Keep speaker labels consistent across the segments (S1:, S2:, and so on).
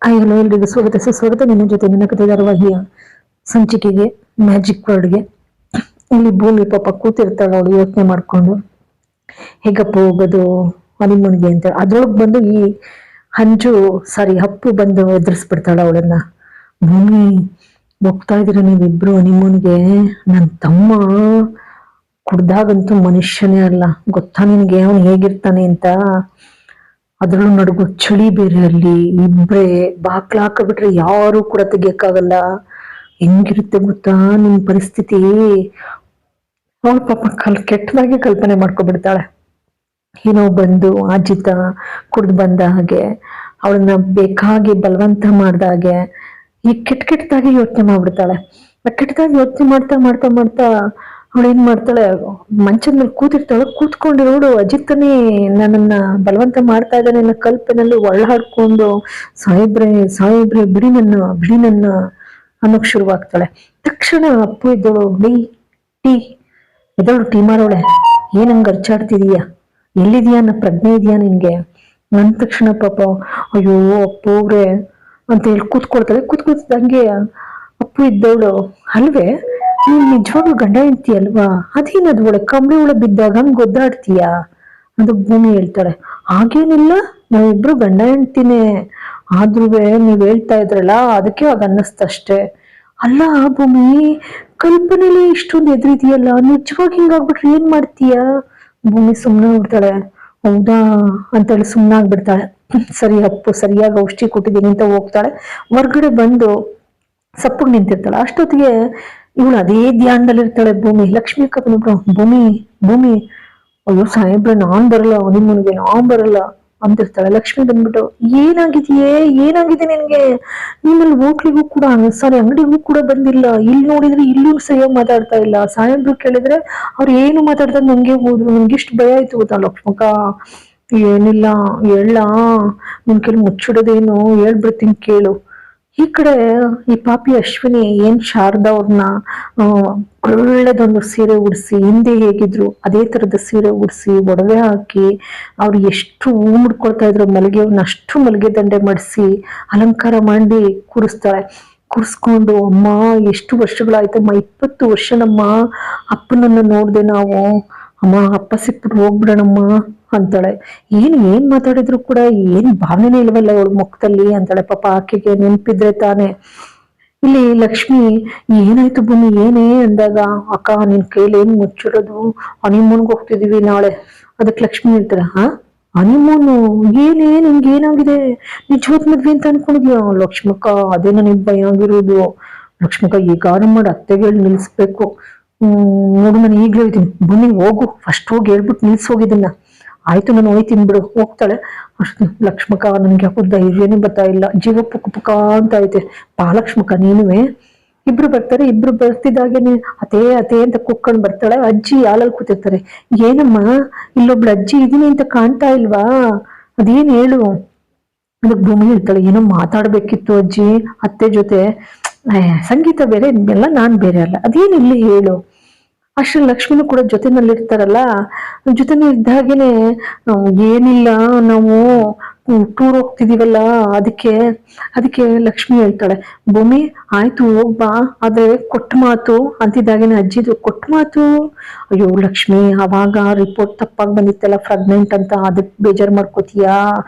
S1: Hello ಎಲ್ರಿಗೂ ಸ್ವಾಗತ ಸುಸ್ವಾಗತ. ನಿನ್ನ ಜೊತೆ ನನ್ನ ಕಥೆ ಧಾರಾವಾಹಿಯ ಸಂಚಿಕೆಗೆ, ಮ್ಯಾಜಿಕ್ ವರ್ಡ್ಗೆ. ಇಲ್ಲಿ ಭೂಮಿ ಪಾಪ ಕೂತಿರ್ತಾಳೆ, ಅವಳು ಯೋಚನೆ ಮಾಡ್ಕೊಂಡು ಹೇಗಪ್ಪ ಹೋಗೋದು ಹನಿಮೂನ್ಗೆ ಅಂತ. ಅದ್ರೊಳಗೆ ಬಂದು ಈ ಅಪ್ಪು ಬಂದು ಎದುರಿಸ್ಬಿಡ್ತಾಳ ಅವಳನ್ನ. ಭೂಮಿ, ಹೋಗ್ತಾ ಇದೀರ ನೀವಿಬ್ರು ಹನಿಮೂನ್ಗೆ? ನನ್ನ ತಮ್ಮ ಕುಡ್ದಾಗಂತೂ ಮನುಷ್ಯನೇ ಅಲ್ಲ, ಗೊತ್ತಾ ನಿನ್ಗೆ ಅವನು ಹೇಗಿರ್ತಾನೆ ಅಂತ. ಅದ್ರಲ್ಲೂ ನಡುಗು ಚಳಿ ಬೇರೆ, ಅಲ್ಲಿ ಇಬ್ರೇ ಬಾಕ್ಲ ಹಾಕಬಿಟ್ರೆ ಯಾರು ಕೂಡ ತೆಗಿಯಕ್ಕಾಗಲ್ಲ. ಹೆಂಗಿರುತ್ತೆ ಗೊತ್ತಾ ನಿಮ್ ಪರಿಸ್ಥಿತಿ. ಅವಳು ಪಾಪ ಕೆಟ್ಟದಾಗಿ ಕಲ್ಪನೆ ಮಾಡ್ಕೊಬಿಡ್ತಾಳೆ. ಏನೋ ಬಂದು ಅಜಿತ ಕುಡ್ದು ಬಂದ ಹಾಗೆ, ಅವಳನ್ನ ಬೇಕಾಗಿ ಬಲವಂತ ಮಾಡ್ದ ಹಾಗೆ, ಈ ಕೆಟ್ಟದಾಗಿ ಯೋಚನೆ ಮಾಡ್ಬಿಡ್ತಾಳೆ. ಕೆಟ್ಟದಾಗಿ ಯೋಚನೆ ಮಾಡ್ತಾ ಮಾಡ್ತಾ ಮಾಡ್ತಾ ಅವಳು ಏನ್ ಮಾಡ್ತಾಳೆ, ಮಂಚದ ಮೇಲೆ ಕೂತಿರ್ತಾಳೆ. ಕೂತ್ಕೊಂಡಿರೋಳು ಅಜಿತನೇ ನನ್ನನ್ನ ಬಲವಂತ ಮಾಡ್ತಾ ಇದ್ದಾನೆ ಅನ್ನೋ ಕಲ್ಪನೆಯಲ್ಲಿ ಒಳ್ಳಾಡ್ಕೊಂಡು ಸಾಯಿಬ್ರೆ ಸಾಯಿಬ್ರೆ ಬಿಡಿ ನನ್ನ ಅನ್ನೋಕ್ ಶುರುವಾಗ್ತಾಳೆ. ತಕ್ಷಣ ಅಪ್ಪು ಇದ್ದಳು, ಟೀ ಎದಳು ಟೀ ಮಾರೋಳೆ, ಏನಂಗ ಅರ್ಚಾಡ್ತಿದೀಯ, ಎಲ್ಲಿದೀಯ ಅನ್ನೋ ಪ್ರಜ್ಞೆ ಇದೆಯಾ ನಿನ್ಗೆ ಅಂದ ತಕ್ಷಣ ಪಾಪ ಅಯ್ಯೋ ಅಪ್ಪೋವ್ರೆ ಅಂತ ಹೇಳಿ ಕೂತ್ಕೊಳ್ದಂಗೆ ಅಪ್ಪು ಇದ್ದವಳು, ಅಲ್ವೇ ನೀನ್ ನಿಜವಾಗ್ಲೂ ಗಂಡ ಹೆಂಡ್ತಿ ಅಲ್ವಾ? ಅದೇನದು ಒಳಗೆ ಕಂಬಳಿ ಒಳಗೆ ಬಿದ್ದಾಗ ಹಂಗ್ ಒದ್ದಾಡ್ತೀಯ ಅಂತ ಭೂಮಿ ಹೇಳ್ತಾಳೆ. ಹಾಗೇನಿಲ್ಲ, ನಾವಿಬ್ರು ಗಂಡ ಹೆಂಡ್ತಿನೇ, ಆದ್ರೂ ನೀವ್ ಹೇಳ್ತಾ ಇದ್ರಲ್ಲ ಅದಕ್ಕೆ ಆಗ ಅನ್ನಿಸ್ತಷ್ಟೇ. ಅಲ್ಲ ಭೂಮಿ, ಕಲ್ಪನೆಲಿ ಇಷ್ಟೊಂದು ಎದುರಿದೆಯಲ್ಲ, ನಿಜವಾಗಿ ಹಿಂಗಾಗ್ಬಿಟ್ರೆ ಏನ್ ಮಾಡ್ತೀಯ? ಭೂಮಿ ಸುಮ್ನೆ ಬಿಡ್ತಾಳೆ. ಹೌದಾ ಅಂತೇಳಿ ಸುಮ್ನಾಗ್ಬಿಡ್ತಾಳೆ. ಸರಿ ಅಪ್ಪು ಸರಿಯಾಗಿ ಔಷಧಿ ಕೊಟ್ಟಿದ್ದೀನಿ ಅಂತ ಹೋಗ್ತಾಳೆ. ಹೊರ್ಗಡೆ ಬಂದು ಸಪ್ಪಗ್ ನಿಂತಿರ್ತಾಳೆ. ಅಷ್ಟೊತ್ತಿಗೆ ಇವಳು ಅದೇ ಧ್ಯಾನದಲ್ಲಿರ್ತಾಳೆ. ಲಕ್ಷ್ಮಿ ಅಕ್ಕ ಬಂದ್ಬಿಟ್ಟು, ಭೂಮಿ ಅಯ್ಯೋ ಸಾಹೇಬ್ರೆ ನಾನ್ ಬರಲ್ಲ, ನಿಮ್ಮನಿಗೆ ನಾನ್ ಬರಲ್ಲ ಅಂತಿರ್ತಾಳೆ. ಲಕ್ಷ್ಮಿ ಬಂದ್ಬಿಟ್ಟು, ಏನಾಗಿದೆ ನಿನ್ಗೆ? ನಿಮ್ಮಲ್ಲಿ ಹೋಟ್ಲಿಗೂ ಕೂಡ ಅಂಗಡಿಗೂ ಕೂಡ ಬಂದಿಲ್ಲ, ಇಲ್ಲಿ ನೋಡಿದ್ರೆ ಇಲ್ಲೂ ಸರಿಯಾಗಿ ಮಾತಾಡ್ತಾ ಇಲ್ಲ. ಸಾಹೇಬ್ರು ಕೇಳಿದ್ರೆ ಅವ್ರು ಏನು ಮಾತಾಡ್ದಾಗ ನಂಗೆ ಹೋದ್ರು. ನನ್ಗೆ ಇಷ್ಟು ಭಯ ಆಯ್ತು ಗೊತ್ತಾ ಲಕ್ಷ್ಮಕ್ಕ. ಏನಿಲ್ಲ ಹೇಳ, ನಿನ್ ಕೆಲ ಮುಚ್ಚಿಡೋದೇನು ಹೇಳ್ಬಿಡ್ತೀನಿ ಕೇಳು. ಈ ಕಡೆ ಈ ಪಾಪಿ ಅಶ್ವಿನಿ ಏನ್ ಶಾರದಾ ಅವ್ರನ್ನ ಒಳ್ಳೆದೊಂದು ಸೀರೆ ಉಡಿಸಿ, ಹಿಂದೆ ಹೇಗಿದ್ರು ಅದೇ ತರದ ಸೀರೆ ಉಡಿಸಿ, ಒಡವೆ ಹಾಕಿ, ಅವ್ರು ಎಷ್ಟು ಹೂ ಮುಡ್ಕೊಳ್ತಾ ಇದ್ರು ಮಲ್ಲಿಗೆಯವ್ರನ್ನ ಅಷ್ಟು ಮಲ್ಲಿಗೆ ದಂಡೆ ಮಾಡಿಸಿ ಅಲಂಕಾರ ಮಾಡಿ ಕೂರಿಸ್ಕೊಂಡು, ಅಮ್ಮ ಎಷ್ಟು ವರ್ಷಗಳಾಯ್ತಮ್ಮ, 20 ವರ್ಷ ನಮ್ಮ ಅಪ್ಪನನ್ನ ನೋಡ್ದೆ ನಾವು, ಅಮ್ಮ ಅಪ್ಪ ಸಿಕ್ಬಿಟ್ಟು ಹೋಗ್ಬಿಡೋಣಮ್ಮ ಅಂತಾಳೆ. ಏನ್ ಮಾತಾಡಿದ್ರು ಕೂಡ ಏನ್ ಭಾವನೆ ಇಲ್ವಲ್ಲ ಅವಳ ಮುಖದಲ್ಲಿ ಅಂತಾಳೆ. ಪಾಪ ಆಕೆಗೆ ನೆನ್ಪಿದ್ರೆ ತಾನೆ. ಇಲ್ಲಿ ಲಕ್ಷ್ಮಿ, ಏನಾಯ್ತು ಭೂಮಿ ಏನೇ ಅಂದಾಗ, ಅಕ್ಕ ನಿನ್ ಕೈಲಿ ಏನ್ ಮುಚ್ಚಿರೋದು, ಹನಿಮೂನ್ಗೆ ಹೋಗ್ತಿದೀವಿ ನಾಳೆ. ಅದಕ್ಕೆ ಲಕ್ಷ್ಮಿ ಹೇಳ್ತಾರೆ, ಹನಿಮೂನು ನಿಮ್ಗೆ ಏನಾಗಿದೆ, ನಿಜವಾದ ಮದ್ವೆ ಅಂತ ಅನ್ಕೊಂಡಿದ್ಯಾ? ಲಕ್ಷ್ಮಕ್ಕ ಅದೇ ನನಗ್ ಭಯ ಆಗಿರೋದು. ಲಕ್ಷ್ಮಕ್ಕ ಈಗಾರ ಮಾಡಿ ಅತ್ತೆಗೆ ಹೇಳಿ ನಿಲ್ಸ್ಬೇಕು. ನೋಡು ನಾನು ಈಗ್ಲೇ ಹೇಳ್ತೀನಿ, ಭೂಮಿ ಹೋಗು, ಫಸ್ಟ್ ಹೋಗಿ ಹೇಳ್ಬಿಟ್ಟು ನಿಲ್ಸೋಗಿದ್ದನ್ನ. ಆಯ್ತು ನಾನು ಹೋಯ್ತೀನಿ ಬಿಡು. ಹೋಗ್ತಾಳೆ. ಅಷ್ಟು ಲಕ್ಷ್ಮಕ್ಕ ನನ್ಗೆ ಯಾಕೋ ಧೈರ್ಯನೇ ಬರ್ತಾ ಇಲ್ಲ, ಜೀವ ಪುಕ್ಕ ಅಂತ ಐತೆ. ಲಕ್ಷ್ಮಕ್ಕ ನೀನುವೆ. ಇಬ್ರು ಬರ್ತಾರೆ. ಇಬ್ರು ಬರ್ತಿದ್ದಾಗೇನೆ ಅತೇ ಅಂತ ಕುಕ್ಕೊಂಡ್ ಬರ್ತಾಳೆ. ಅಜ್ಜಿ ಹಾಲಲ್ಲಿ ಕೂತಿರ್ತಾರೆ. ಏನಮ್ಮ ಇಲ್ಲೊಬ್ಳು ಅಜ್ಜಿ ಇದೀನಿ ಅಂತ ಕಾಣ್ತಾ ಇಲ್ವಾ, ಅದೇನ್ ಹೇಳು. ಅದಕ್ಕೆ ಭೂಮಿ ಹೇಳ್ತಾಳೆ, ಏನೋ ಮಾತಾಡ್ಬೇಕಿತ್ತು ಅಜ್ಜಿ ಅತ್ತೆ ಜೊತೆ. ಸಂಗೀತ ಬೇರೆ ಎಲ್ಲ ನಾನ್ ಬೇರೆ ಅಲ್ಲ, ಅದೇನಿಲ್ಲಿ ಹೇಳು. ಅಷ್ಟು ಲಕ್ಷ್ಮಿನೂ ಕೂಡ ಜೊತೆನಲ್ಲಿರ್ತಾರಲ್ಲ, ಜೊತೆನೇ ಇದ್ದಾಗೇನೆ ಏನಿಲ್ಲ ನಾವು ಟೂರ್ ಹೋಗ್ತಿದೀವಲ್ಲ ಅದಕ್ಕೆ ಲಕ್ಷ್ಮಿ ಹೇಳ್ತಾಳೆ, ಭೂಮಿ ಆಯ್ತು ಹೋಗ್ಬಾ, ಆದ್ರೆ ಕೊಟ್ಟ ಮಾತು ಅಂತಿದ್ದಾಗೇನೆ ಅಜ್ಜಿದು ಕೊಟ್ಟ ಮಾತು. ಅಯ್ಯೋ ಲಕ್ಷ್ಮಿ, ಅವಾಗ ರಿಪೋರ್ಟ್ ತಪ್ಪಾಗಿ ಬಂದಿತ್ತಲ್ಲ ಪ್ರೆಗ್ನೆಂಟ್ ಅಂತ, ಅದಕ್ಕೆ ಬೇಜಾರು ಮಾಡ್ಕೋತೀಯಾ?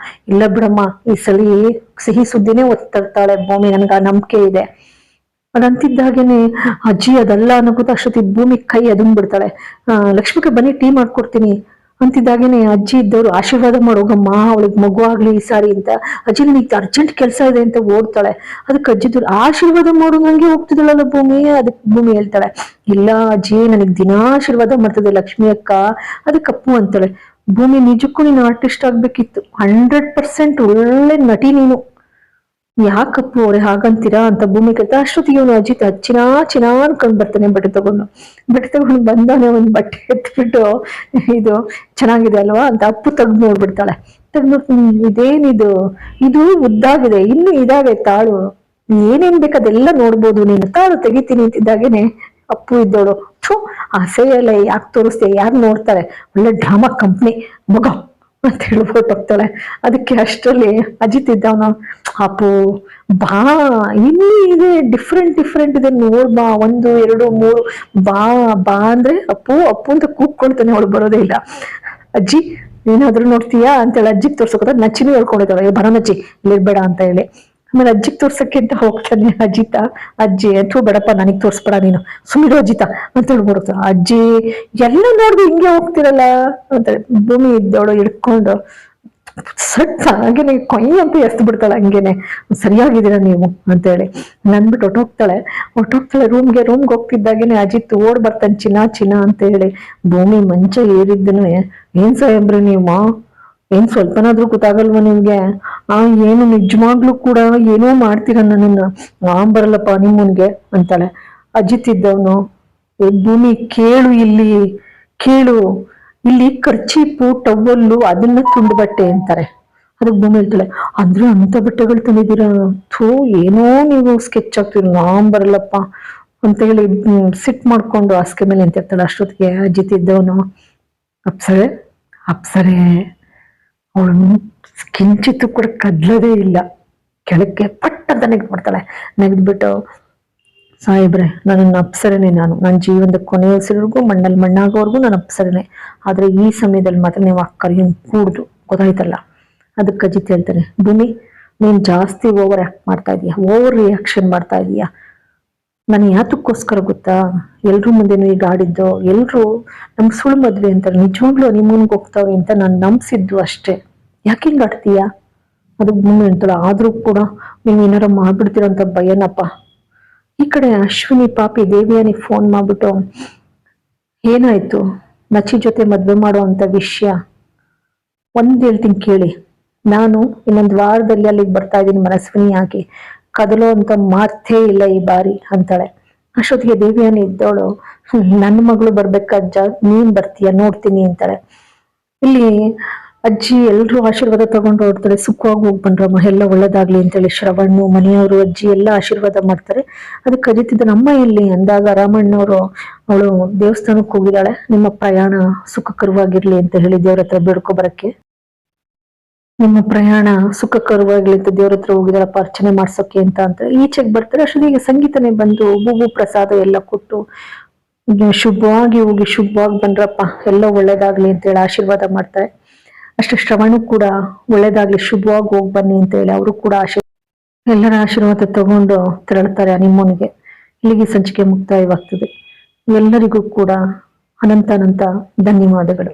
S1: ಇಲ್ಲ ಬಿಡಮ್ಮ, ಈ ಸಲಿ ಸಿಹಿ ಸುದ್ದಿನೇ ಒತ್ತಿರ್ತಾಳೆ ಭೂಮಿ, ನನ್ಗ ನಂಬಿಕೆ ಇದೆ ಅದಂತಿದ್ದಾಗೇನೆ ಅಜ್ಜಿ ಅದಲ್ಲ ಅನ್ನೋದು ಅಷ್ಟೊತ್ತಿ ಭೂಮಿ ಕೈ ಅದನ್ ಬಿಡ್ತಾಳೆ. ಲಕ್ಷ್ಮಿಗೆ ಬನ್ನಿ ಟೀ ಮಾಡ್ಕೊಡ್ತೀನಿ ಅಂತಿದ್ದಾಗೇನೆ ಅಜ್ಜಿ ಇದ್ದವ್ರು ಆಶೀರ್ವಾದ ಮಾಡೋಗಮ್ಮ, ಅವಳಿಗೆ ಮಗು ಆಗ್ಲಿ ಈ ಸಾರಿ ಅಂತ. ಅಜ್ಜಿ ನನಗೆ ಅರ್ಜೆಂಟ್ ಕೆಲಸ ಇದೆ ಅಂತ ಓಡ್ತಾಳೆ. ಅದಕ್ಕೆ ಅಜ್ಜಿದ್ರು ಆಶೀರ್ವಾದ ಮಾಡು ನಂಗೆ ಹೋಗ್ತಿದ್ದಳಲ್ಲ ಭೂಮಿ. ಅದಕ್ಕೆ ಭೂಮಿ ಹೇಳ್ತಾಳೆ, ಇಲ್ಲ ಅಜ್ಜಿ ನನಗ್ ದಿನಾ ಆಶೀರ್ವಾದ ಮಾಡ್ತದೆ ಲಕ್ಷ್ಮಿ ಅಕ್ಕ. ಅದಕ್ಕೆ ಅಪ್ಪು ಅಂತಾಳೆ, ಭೂಮಿ ನಿಜಕ್ಕೂ ನೀನು ಆರ್ಟಿಸ್ಟ್ ಆಗ್ಬೇಕಿತ್ತು, 100% ಒಳ್ಳೆ ನಟಿ ನೀನು, ಯಾಕಪ್ಪು ಅವ್ರೆ ಹಾಗಂತೀರಾ ಅಂತ ಭೂಮಿ ಕೇಳ್ತಾ. ಅಷ್ಟೊತ್ತಿಗೆ ಅವನು ಅಜಿತ್ ಚಿನ್ನ ಅನ್ಕೊಂಡ್ ಬರ್ತಾನೆ. ಬಟ್ಟೆ ತಗೊಂಡು ಬಂದಾನೆ, ಒಂದ್ ಬಟ್ಟೆ ಎತ್ಬಿಟ್ಟು, ಇದು ಚೆನ್ನಾಗಿದೆ ಅಲ್ವಾ ಅಂತ ಅಪ್ಪು ತೆಗ್ದು ನೋಡ್ಬಿಡ್ತಾಳೆ. ಇದೇನಿದು, ಇದು ಉದ್ದಾಗಿದೆ, ಇನ್ನು ಇದಾವೆ ತಾಳು, ಏನೇನ್ ಬೇಕದೆಲ್ಲ ನೋಡ್ಬೋದು ನೀನು, ತಾಳು ತೆಗಿತೀನಿ ಅಂತಿದ್ದಾಗೇನೆ ಅಪ್ಪು ಇದ್ದೋಳು, ಅಸಹ್ಯ ಎಲ್ಲ ಯಾಕೆ ತೋರಿಸ್ತೀಯ, ಯಾರು ನೋಡ್ತಾರೆ, ಒಳ್ಳೆ ಡ್ರಾಮಾ ಕಂಪ್ನಿ ಮಗ ಅಂತ ಹೇಳ್ಬಿಟ್ಟು ಹೋಗ್ತಾಳೆ. ಅದಕ್ಕೆ ಅಷ್ಟರಲ್ಲಿ ಅಜಿತ್ ಇದ್ದವನು, ಅಪ್ಪು ಬಾ, ಇಲ್ಲಿ ಇದೆ, ಡಿಫ್ರೆಂಟ್ ಇದೆ, ನೋಡ್ ಬಾ, 1 2 3 ಬಾ ಬಾ ಅಂದ್ರೆ ಅಪ್ಪು ಅಪ್ಪು ಅಂತ ಕೂಗ್ಕೊಳ್ತಾನೆ. ಅವಳು ಬರೋದೇ ಇಲ್ಲ. ಅಜ್ಜಿ ಏನಾದ್ರು ನೋಡ್ತೀಯಾ ಅಂತೇಳಿ ಅಜ್ಜಿಗೆ ತೋರ್ಸೋಕೋದ, ನಚ್ಚಿನೂ ಹೇಳ್ಕೊಂಡಿದ್ದಾಳೆ, ಬರೋ ನಚ್ಚಿ ಇಲ್ಲಿರ್ಬೇಡ ಅಂತ ಹೇಳಿ. ಆಮೇಲೆ ಅಜ್ಜಿಗೆ ತೋರ್ಸಕ್ಕೆ ಅಂತ ಹೋಗ್ತಾನೆ ಅಜಿತ. ಅಜ್ಜಿ ಅಂತೂ ಬೇಡಪ್ಪ, ನನಗ್ ತೋರ್ಸ್ಬೇಡ, ನೀನು ಸುಮಿರು ಅಜಿತ ಅಂತ ಹೇಳ್ಬಿಡುತ್ತ. ಅಜ್ಜಿ ಎಲ್ಲ ನೋಡ್ದು ಹಿಂಗೆ ಹೋಗ್ತಿರಲ್ಲ ಅಂತ ಭೂಮಿ ಇದ್ದವಳು ಹಿಡ್ಕೊಂಡು ಸಟ್ ಹಾಗೇನೆ ಕೊಯ್ ಅಂತ ಎಸ್ದು ಬಿಡ್ತಾಳೆ. ಹಂಗೇನೆ ಸರಿಯಾಗಿದ್ದೀರ ನೀವು ಅಂತೇಳಿ ನನ್ಬಿಟ್ಟು ಹೊಟ್ಟೋಗ್ತಾಳೆ ರೂಮ್ಗೆ ಹೋಗ್ತಿದ್ದಾಗೇನೆ ಅಜಿತ್ ಓಡ್ ಬರ್ತಾನೆ, ಚಿನ್ನ ಅಂತ ಹೇಳಿ. ಭೂಮಿ ಮಂಚ ಏರಿದ್ದನು, ಏನ್ ಸಾಹೇಬ್ರಿ ನೀವು, ಏನ್ ಸ್ವಲ್ಪನಾದ್ರೂ ಗೊತ್ತಾಗಲ್ವ ನಿಮ್ಗೆ? ಏನು ನಿಜವಾಗ್ಲೂ ಕೂಡ ಏನೋ ಮಾಡ್ತೀರ ನನ್ನನ್ನ, ಬರಲ್ಲಪ್ಪ ನಿಮ್ಮನ್ಗೆ ಅಂತಾಳೆ. ಅಜಿತ್ ಇದ್ದವನು, ಭೂಮಿ ಕೇಳು, ಇಲ್ಲಿ ಖರ್ಚೀಪು ಟವಲ್ಲು ಅದನ್ನ ತುಂಡು ಬಟ್ಟೆ ಅಂತಾರೆ. ಅದಕ್ಕೆ ಭೂಮಿ ಹೇಳ್ತಾಳೆ, ಅಂದ್ರೆ ಅಂತ ಬಟ್ಟೆಗಳು ತಂದಿದ್ದೀರಾ, ಥೂ ಏನೋ ನೀವು ಸ್ಕೆಚ್ ಆಗ್ತೀರಿ, ಬರಲ್ಲಪ್ಪ ಅಂತ ಹೇಳಿ ಸಿಟ್ ಮಾಡ್ಕೊಂಡು ಹಾಸಿಗೆ ಮೇಲೆ ನಿಂತಿರ್ತಾಳೆ. ಅಷ್ಟೊತ್ತಿಗೆ ಅಜಿತ್ ಇದ್ದವನು, ಅಪ್ಸರೆ ಅವಳು ಕಿಂಚಿತ್ತು ಕೂಡ ಕದ್ಲದೇ ಇಲ್ಲ, ಕೆಳಕ್ಕೆ ಪಟ್ ಅಂತ ನೆಗ್ದ್ಬಿಡ್ತಾಳೆ. ನೆಗೆದ್ಬಿಟ್ಟು, ಸಾಹೇಬ್ರೆ ನನ್ನ ಅಪ್ಸರನೆ, ನನ್ನ ಜೀವನದ ಕೊನೆಯ ಉಸಿರಿಗೂ ಮಣ್ಣಲ್ಲಿ ಮಣ್ಣಾಗೋವರೆಗೂ ನಾನು ಅಪ್ಸರನೆ. ಆದ್ರೆ ಈ ಸಮಯದಲ್ಲಿ ಮಾತ್ರ ನೀವು ಅಕ್ಕರಿಯನ್ನು ಕೂಡ್ದು, ಗೊತ್ತಾಯ್ತಲ್ಲ. ಅದಕ್ಕೆ ಅಜಿತ್ ಹೇಳ್ತಾನೆ, ಭೂಮಿ ನೀನ್ ಜಾಸ್ತಿ ಓವರ್ ರಿಯಾಕ್ಷನ್ ಮಾಡ್ತಾ ಇದೀಯ. ನಾನು ಯಾತಕ್ಕೋಸ್ಕರ ಗೊತ್ತಾ, ಎಲ್ರೂ ಮುಂದೆನೂ ಈಗ ಆಡಿದ್ದು, ಎಲ್ರು ನಮ್ಗೆ ಸುಳ್ಳು ಮದ್ವೆ ಅಂತಾರೆ, ನಿಜವಾಗ್ಲೂ ನಿಮ್ಮನ್ಗೆ ಹೋಗ್ತಾವೆ ಅಂತ ನಾನು ನಂಬಿಸಿದ್ದು ಅಷ್ಟೇ. ಯಾಕೆ ಹಿಂಗ್ ಆಡ್ತೀಯ? ಅದಕ್ಕೆ ಭೂಮಿ ಹೇಳ್ತಾಳೆ, ಆದ್ರೂ ಕೂಡ ನೀವು ಏನಾರ ಮಾಡ್ಬಿಡ್ತೀರಂತ ಭಯನಪ್ಪ. ಈ ಕಡೆ ಅಶ್ವಿನಿ ಪಾಪಿ ದೇವಿಯಾನಿಗೆ ಫೋನ್ ಮಾಡ್ಬಿಟ್ಟು, ಏನಾಯ್ತು ನಚಿ ಜೊತೆ ಮದ್ವೆ ಮಾಡೋ ಅಂತ ವಿಷಯ ಹೇಳ್ತೀನಿ ಕೇಳಿ, ನಾನು ಇನ್ನೊಂದು ವಾರದಲ್ಲಿ ಅಲ್ಲಿಗೆ ಬರ್ತಾ ಇದ್ದೀನಿ, ಮನಸ್ವಿನಿ ಆಗಿ ಕದಲೋ ಅಂತ ಮಾತೇ ಇಲ್ಲ ಈ ಬಾರಿ ಅಂತಾಳೆ. ಅಷ್ಟೊತ್ತಿಗೆ ದೇವಿಯಾನಿ ಇದ್ದವಳು, ನನ್ನ ಮಗಳು ಬರ್ಬೇಕಜ್ಜ, ನೀನ್ ಬರ್ತೀಯ ನೋಡ್ತೀನಿ ಅಂತಾಳೆ. ಇಲ್ಲಿ ಅಜ್ಜಿ ಎಲ್ರು ಆಶೀರ್ವಾದ ತಗೊಂಡು ಹೊಡ್ತಾರೆ, ಸುಖವಾಗಿ ಹೋಗಿ ಬಂದ್ರಮ್ಮ, ಎಲ್ಲ ಒಳ್ಳೇದಾಗ್ಲಿ ಅಂತೇಳಿ ಶ್ರವಣ್ಣು ಮನೆಯವರು ಅಜ್ಜಿ ಎಲ್ಲ ಆಶೀರ್ವಾದ ಮಾಡ್ತಾರೆ. ಅದಕ್ಕೆ ಅಜಿತಿದ್ದ ನಮ್ಮ ಇಲ್ಲಿ ಅಂದಾಗ ರಾಮಣ್ಣವರು, ಅವಳು ದೇವಸ್ಥಾನಕ್ಕೆ ಹೋಗಿದ್ದಾಳೆ, ನಿಮ್ಮ ಪ್ರಯಾಣ ಸುಖಕರವಾಗಿರ್ಲಿ ಅಂತ ಹೇಳಿ ದೇವ್ರ ಹತ್ರ ಬೇಡ್ಕೊ ಬರಕ್ಕೆ, ನಿಮ್ಮ ಪ್ರಯಾಣ ಸುಖಕರವಾಗ್ಲಿ ಅಂತ ದೇವ್ರ ಹತ್ರ ಹೋಗಿದಾರಪ್ಪ ಅರ್ಚನೆ ಮಾಡ್ಸೋಕೆ ಅಂತ ಈಚೆಗೆ ಬರ್ತಾರೆ. ಅಷ್ಟೊತ್ತಿಗೆ ಸಂಗೀತನೇ ಬಂದು ಹೂವು ಪ್ರಸಾದ ಎಲ್ಲ ಕೊಟ್ಟು, ಶುಭವಾಗಿ ಹೋಗಿ ಶುಭವಾಗಿ ಬಂದ್ರಪ್ಪ, ಎಲ್ಲ ಒಳ್ಳೇದಾಗ್ಲಿ ಅಂತ ಹೇಳಿ ಆಶೀರ್ವಾದ ಮಾಡ್ತಾರೆ. ಅಷ್ಟು ಶ್ರವಣು ಕೂಡ ಒಳ್ಳೇದಾಗ್ಲಿ ಶುಭವಾಗಿ ಹೋಗಿ ಬನ್ನಿ ಅಂತ ಹೇಳಿ ಅವರು ಕೂಡ ಎಲ್ಲರ ಆಶೀರ್ವಾದ ತಗೊಂಡು ತೆರಳ್ತಾರೆ ಹನಿಮೂನ್ಗೆ. ಇಲ್ಲಿಗೆ ಸಂಚಿಕೆ ಮುಕ್ತಾಯವಾಗ್ತದೆ. ಎಲ್ಲರಿಗೂ ಕೂಡ ಅನಂತ ಧನ್ಯವಾದಗಳು.